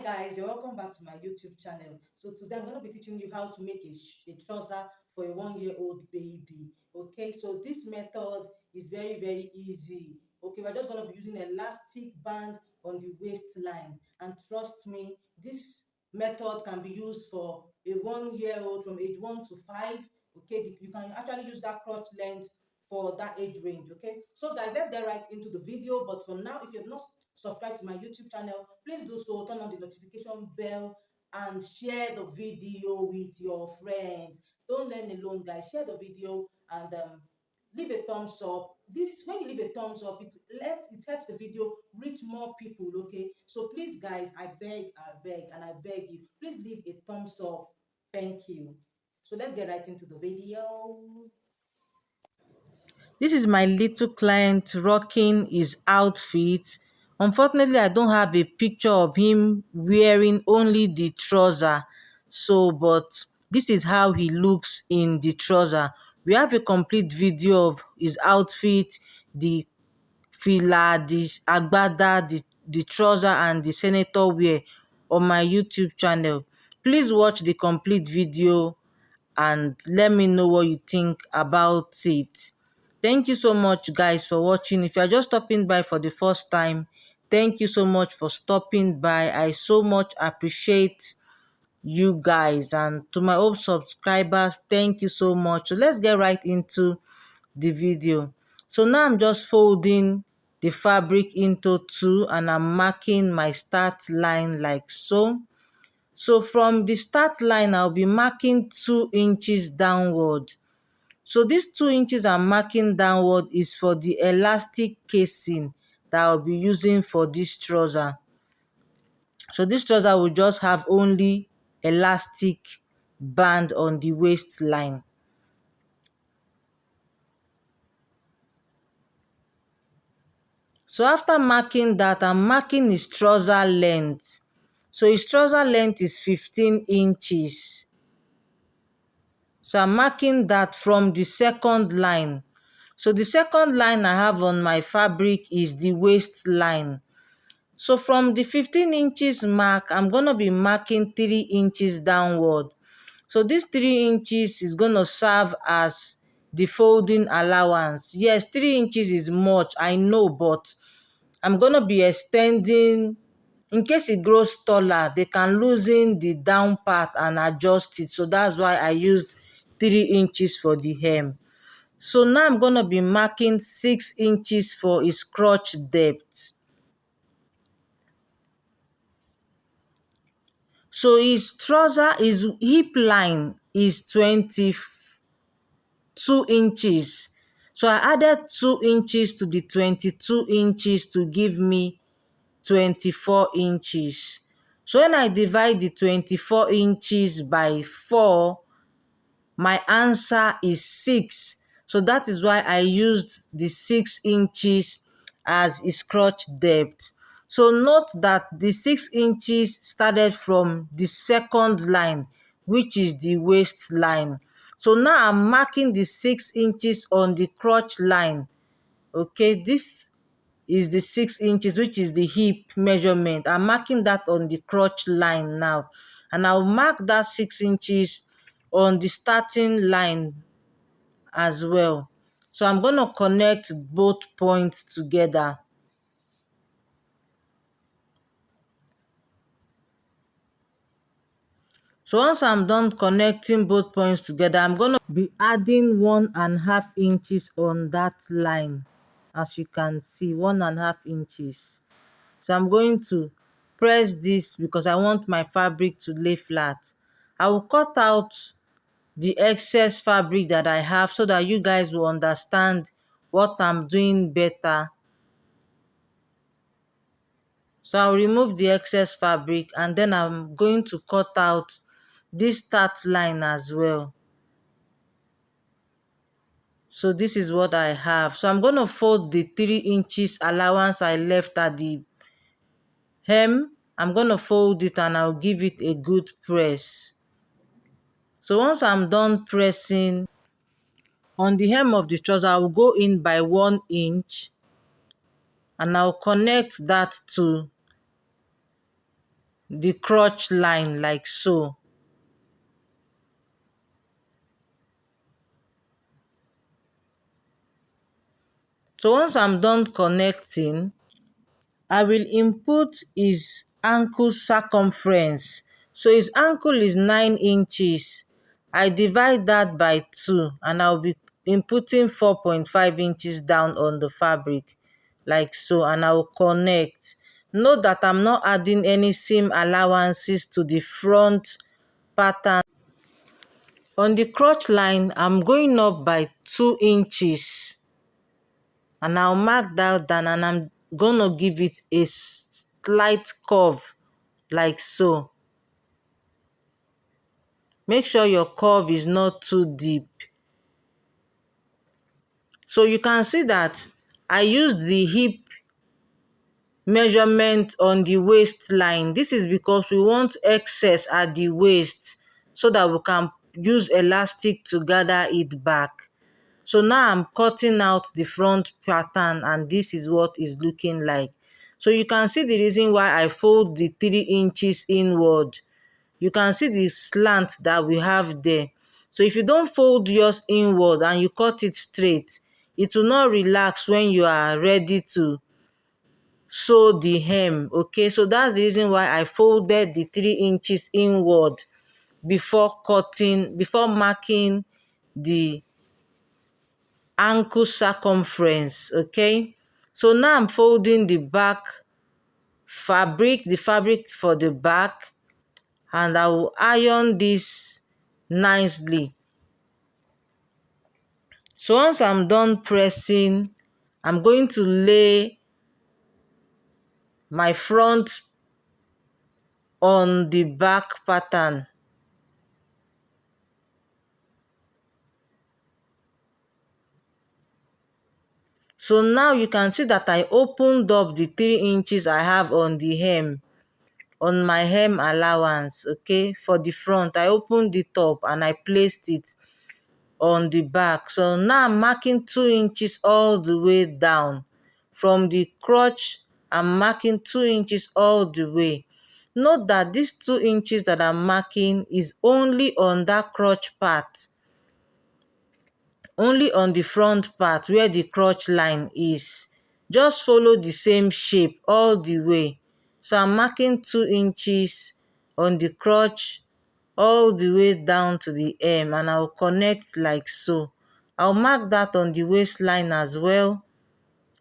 Guys, you're welcome back to my YouTube channel. So today I'm going to be teaching you how to make a trouser for a 1-year-old baby. Okay, so this method is very easy. Okay, we're just going to be using elastic band on the waistline, and trust me, this method can be used for a 1-year-old from age 1 to 5. Okay, you can actually use that crotch length for that age range. Okay, so guys, let's get right into the video. But for now, if you've not subscribe to my YouTube channel, please do so. Turn on the notification bell and share the video with your friends. Don't learn alone, guys. Share the video and leave a thumbs up. This, when you leave a thumbs up, it helps the video reach more people. Okay, so please, guys, I beg you, please leave a thumbs up. Thank you. So let's get right into the video. This is my little client rocking his outfit. Unfortunately, I don't have a picture of him wearing only the trouser. But this is how he looks in the trouser. We have a complete video of his outfit, the fila, the agbada, the trouser, and the senator wear on my YouTube channel. Please watch the complete video and let me know what you think about it. Thank you so much, guys, for watching. If you're just stopping by for the first time, thank you so much for stopping by. I so much appreciate you guys. And to my old subscribers, thank you so much. So let's get right into the video. So now I'm just folding the fabric into two, and I'm marking my start line like so. So from the start line, I'll be marking 2 inches downward. So this 2 inches I'm marking downward is for the elastic casing that I'll be using for this trouser. So this trouser will just have only elastic band on the waistline. So after marking that, I'm marking his trouser length. So his trouser length is 15 inches. So I'm marking that from the second line. So the second line I have on my fabric is the waistline. So from the 15 inches mark, I'm going to be marking 3 inches downward. So this 3 inches is going to serve as the folding allowance. Yes, 3 inches is much, I know, but I'm going to be extending. In case it grows taller, they can loosen the down part and adjust it. So that's why I used 3 inches for the hem. So now I'm going to be marking 6 inches for its crotch depth. So his trouser, his hip line is 22 inches. So I added 2 inches to the 22 inches to give me 24 inches. So when I divide the 24 inches by 4, my answer is 6. So that is why I used the 6 inches as its crotch depth. So note that the 6 inches started from the second line, which is the waistline. So now I'm marking the 6 inches on the crotch line. Okay, this is the 6 inches, which is the hip measurement. I'm marking that on the crotch line now. And I'll mark that 6 inches on the starting line as well. So I'm going to connect both points together. So once I'm done connecting both points together, I'm going to be adding 1.5 inches on that line. As you can see, 1.5 inches. So I'm going to press this because I want my fabric to lay flat. I will cut out the excess fabric that I have so that you guys will understand what I'm doing better. So I'll remove the excess fabric, and then I'm going to cut out this start line as well. So this is what I have. So I'm going to fold the 3 inches allowance I left at the hem. I'm going to fold it and I'll give it a good press. So once I'm done pressing, on the hem of the trouser, I will go in by 1 inch and I'll connect that to the crotch line like so. So once I'm done connecting, I will input his ankle circumference. So his ankle is 9 inches. I divide that by 2 and I'll be inputting 4.5 inches down on the fabric like so, and I will connect. Note that I'm not adding any seam allowances to the front pattern. On the crotch line, I'm going up by 2 inches and I'll mark that down, and I'm gonna give it a slight curve like so. Make sure your curve is not too deep. So you can see that I used the hip measurement on the waistline. This is because we want excess at the waist so that we can use elastic to gather it back. So now I'm cutting out the front pattern, and this is what is looking like. So you can see the reason why I fold the 3 inches inward. You can see the slant that we have there. So if you don't fold yours inward and you cut it straight, it will not relax when you are ready to sew the hem. Okay, so that's the reason why I folded the 3 inches inward before marking the ankle circumference. Okay, so now I'm folding the back fabric, the fabric for the back, and I will iron this nicely. So once I'm done pressing, I'm going to lay my front on the back pattern. So now you can see that I opened up the 3 inches I have on the hem, on my hem allowance. Okay, for the front, I opened it up and I placed it on the back. So now I'm marking 2 inches all the way down. From the crotch, I'm marking 2 inches all the way. Note that these 2 inches that I'm marking is only on that crotch part, only on the front part where the crotch line is. Just follow the same shape all the way. So I'm marking 2 inches on the crotch all the way down to the hem, and I'll connect like so. I'll mark that on the waistline as well,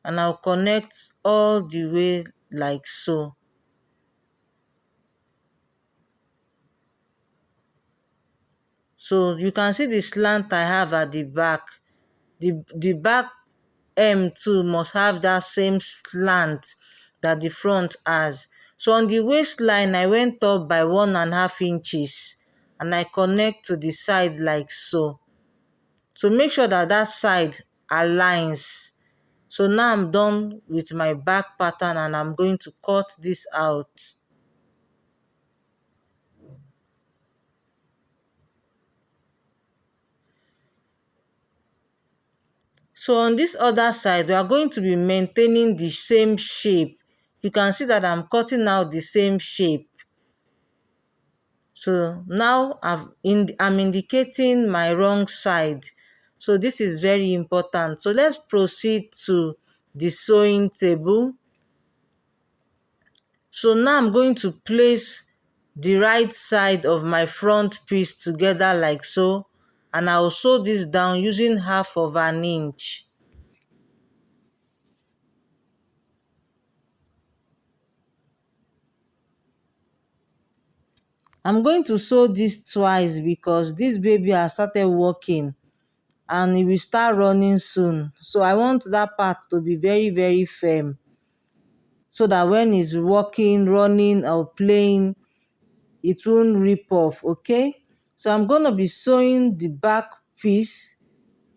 and I'll connect all the way like so. So you can see the slant I have at the back. The back hem too must have that same slant that the front has. So on the waistline, I went up by 1.5 inches and I connect to the side like so. So make sure that that side aligns. So now I'm done with my back pattern and I'm going to cut this out. So on this other side, we are going to be maintaining the same shape. You can see that I'm cutting out the same shape. So now I'm indicating my wrong side. So this is very important. So let's proceed to the sewing table. So now I'm going to place the right side of my front piece together like so, and I will sew this down using 1/2 inch. I'm going to sew this twice because this baby has started walking and it will start running soon. So I want that part to be very, very firm so that when he's walking, running, or playing, it won't rip off. Okay, so I'm going to be sewing the back piece.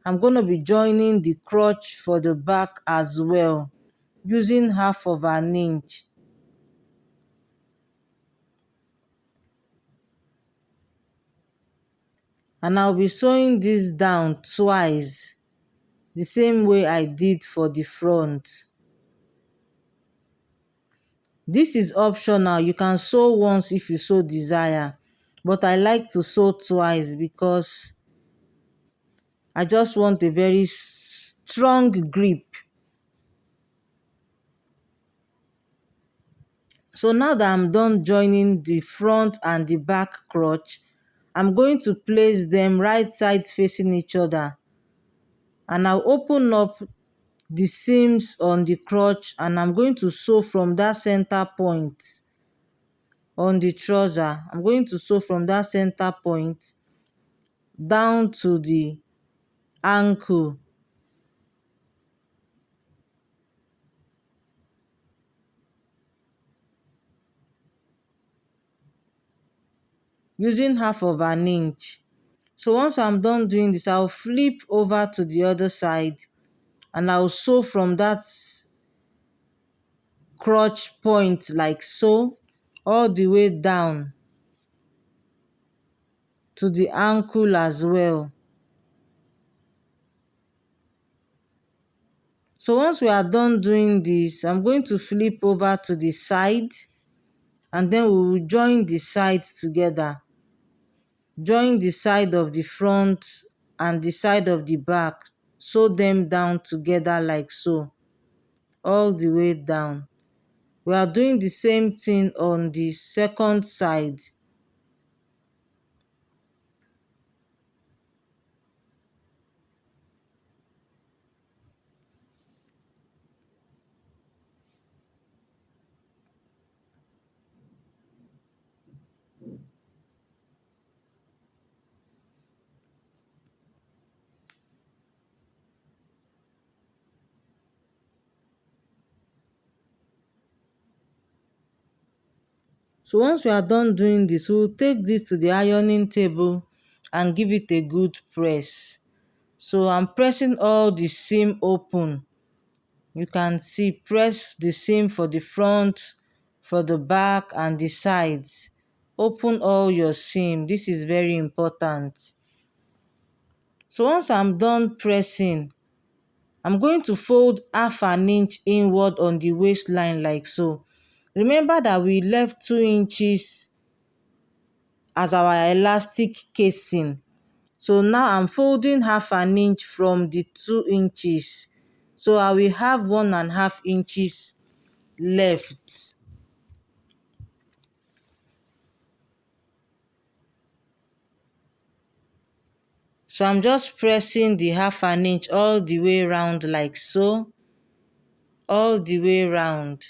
I'm going to be joining the crotch for the back as well using 1/2 inch. And I'll be sewing this down twice, the same way I did for the front. This is optional. You can sew once if you so desire, but I like to sew twice because I just want a very strong grip. So now that I'm done joining the front and the back crotch, I'm going to place them right sides facing each other, and I'll open up the seams on the crotch, and I'm going to sew from that center point on the trouser. I'm going to sew from that center point down to the ankle, using half of an inch. So once I'm done doing this, I'll flip over to the other side, and I'll sew from that crotch point like so, all the way down to the ankle as well. So once we are done doing this, I'm going to flip over to the side, and then we will join the sides together. Join the side of the front and the side of the back. Sew them down together like so, all the way down. We are doing the same thing on the second side. So once we are done doing this, we'll take this to the ironing table and give it a good press. So I'm pressing all the seam open. You can see, press the seam for the front, for the back and the sides. Open all your seam. This is very important. So once I'm done pressing, I'm going to fold half an inch inward on the waistline like so. Remember that we left 2 inches as our elastic casing. So now I'm folding half an inch from the 2 inches. So I will have 1.5 inches left. So I'm just pressing the half an inch all the way round like so. All the way round.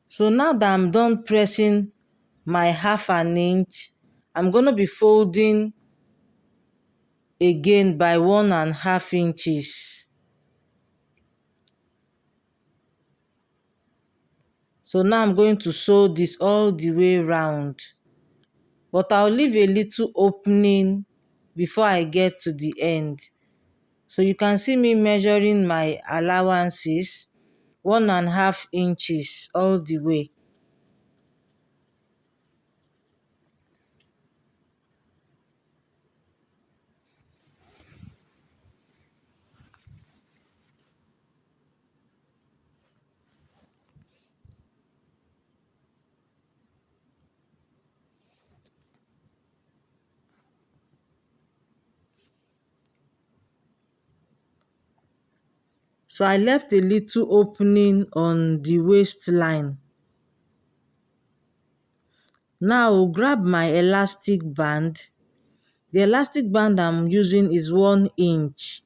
So now that I'm done pressing my half an inch, I'm going to be folding again by 1.5 inches. So now I'm going to sew this all the way round. But I'll leave a little opening before I get to the end. So you can see me measuring my allowances, 1.5 inches all the way. So I left a little opening on the waistline. Now I'll grab my elastic band. The elastic band I'm using is 1 inch.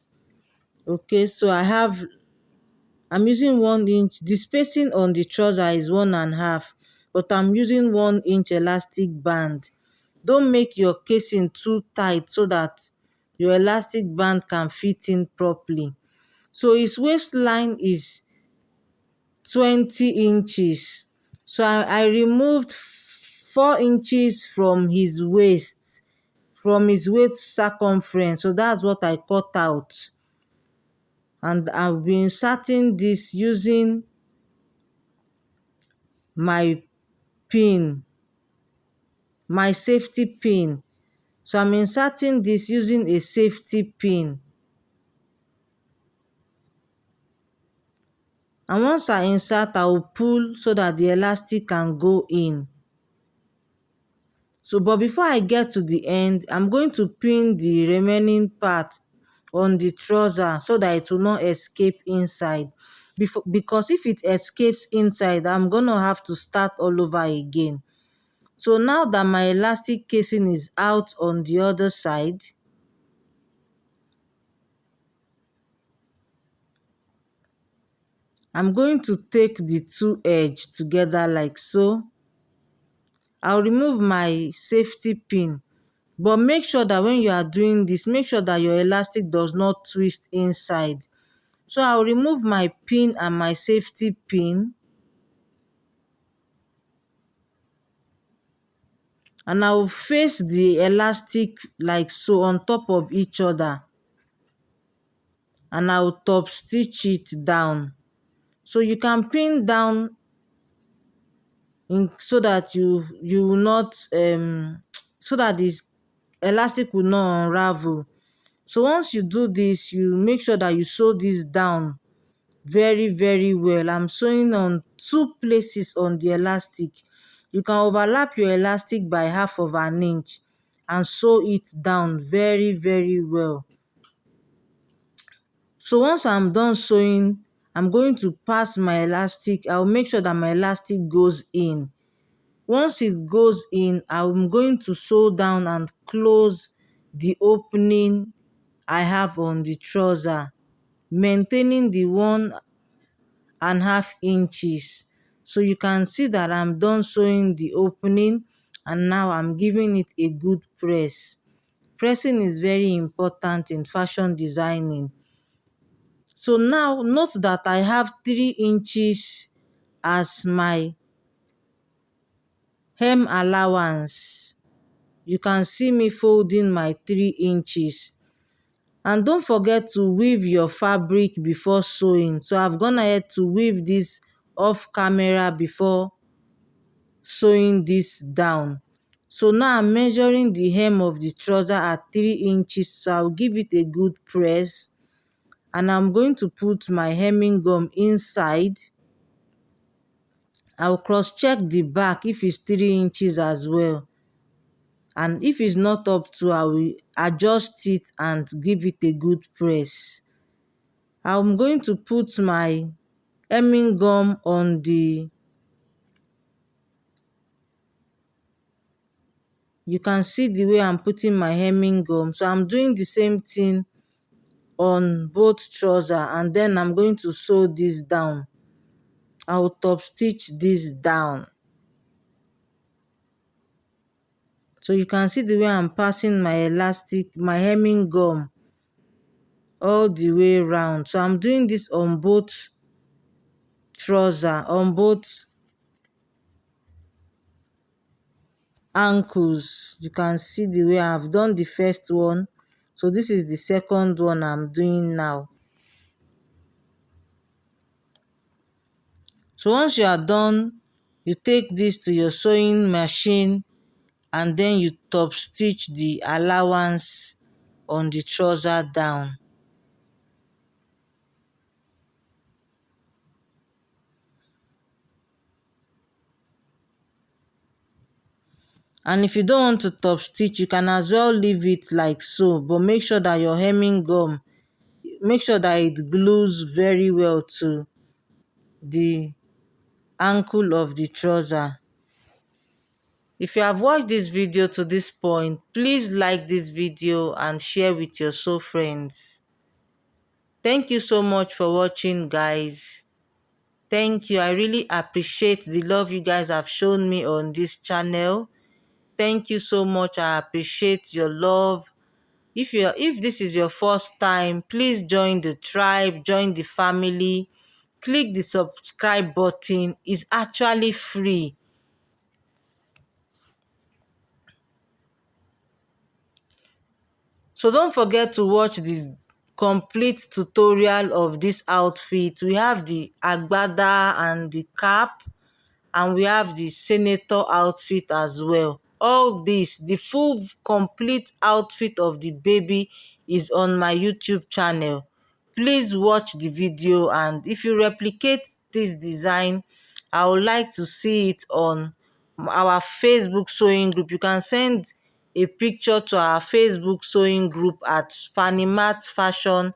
Okay, so I'm using 1 inch. The spacing on the trouser is 1.5, but I'm using 1 inch elastic band. Don't make your casing too tight so that your elastic band can fit in properly. So his waistline is 20 inches. So I removed 4 inches from his waist, circumference. So that's what I cut out. And I've been inserting this using my pin, my safety pin. So I'm inserting this using a safety pin. And once I insert, I will pull so that the elastic can go in. So but before I get to the end, I'm going to pin the remaining part on the trouser so that it will not escape inside. Because if it escapes inside, I'm gonna have to start all over again. So now that my elastic casing is out on the other side, I'm going to take the two edges together like so. I'll remove my safety pin, but make sure that when you are doing this, make sure that your elastic does not twist inside. So I'll remove my pin and my safety pin, and I'll face the elastic like so on top of each other, and I'll top stitch it down. So you can pin down so that you will not so that this elastic will not unravel. So once you do this, you make sure that you sew this down very well. I'm sewing on two places on the elastic. You can overlap your elastic by 1/2 inch and sew it down very well. So once I'm done sewing, I'm going to pass my elastic. I'll make sure that my elastic goes in. Once it goes in, I'm going to sew down and close the opening I have on the trouser, maintaining the 1.5 inches. So you can see that I'm done sewing the opening, and now I'm giving it a good press. Pressing is very important in fashion designing. So now note that I have 3 inches as my hem allowance. You can see me folding my 3 inches. And don't forget to weave your fabric before sewing. So I've gone ahead to weave this off camera before sewing this down. So now I'm measuring the hem of the trouser at 3 inches. So I'll give it a good press. And I'm going to put my hemming gum inside. I'll cross check the back if it's 3 inches as well. And if it's not up to, I will adjust it and give it a good press. I'm going to put my hemming gum on the, you can see the way I'm putting my hemming gum. So I'm doing the same thing on both trousers, and then I'm going to sew this down. I will top stitch this down. So you can see the way I'm passing my elastic, my hemming gum all the way around. So I'm doing this on both trousers, on both ankles. You can see the way I've done the first one. So this is the second one I'm doing now. So once you are done, you take this to your sewing machine, and then you top stitch the allowance on the trouser down. And if you don't want to top stitch, you can as well leave it like so, but make sure that your hemming gum, make sure that it glues very well to the ankle of the trouser. If you have watched this video to this point, please like this video and share with your sew friends. Thank you so much for watching, guys. Thank you. I really appreciate the love you guys have shown me on this channel. Thank you so much. I appreciate your love. If this is your first time, please join the tribe, join the family. Click the subscribe button. It's actually free. So don't forget to watch the complete tutorial of this outfit. We have the agbada and the cap, and we have the senator outfit as well. All this, the full complete outfit of the baby is on my YouTube channel. Please watch the video, and if you replicate this design, I would like to see it on our Facebook sewing group. You can send a picture to our Facebook sewing group at Fanimattz Fashion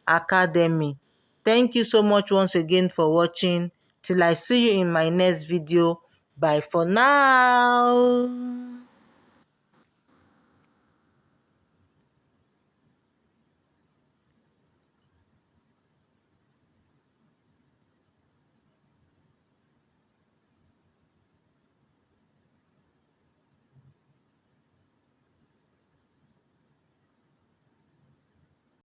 Academy. Thank you so much once again for watching. Till I see you in my next video. Bye for now.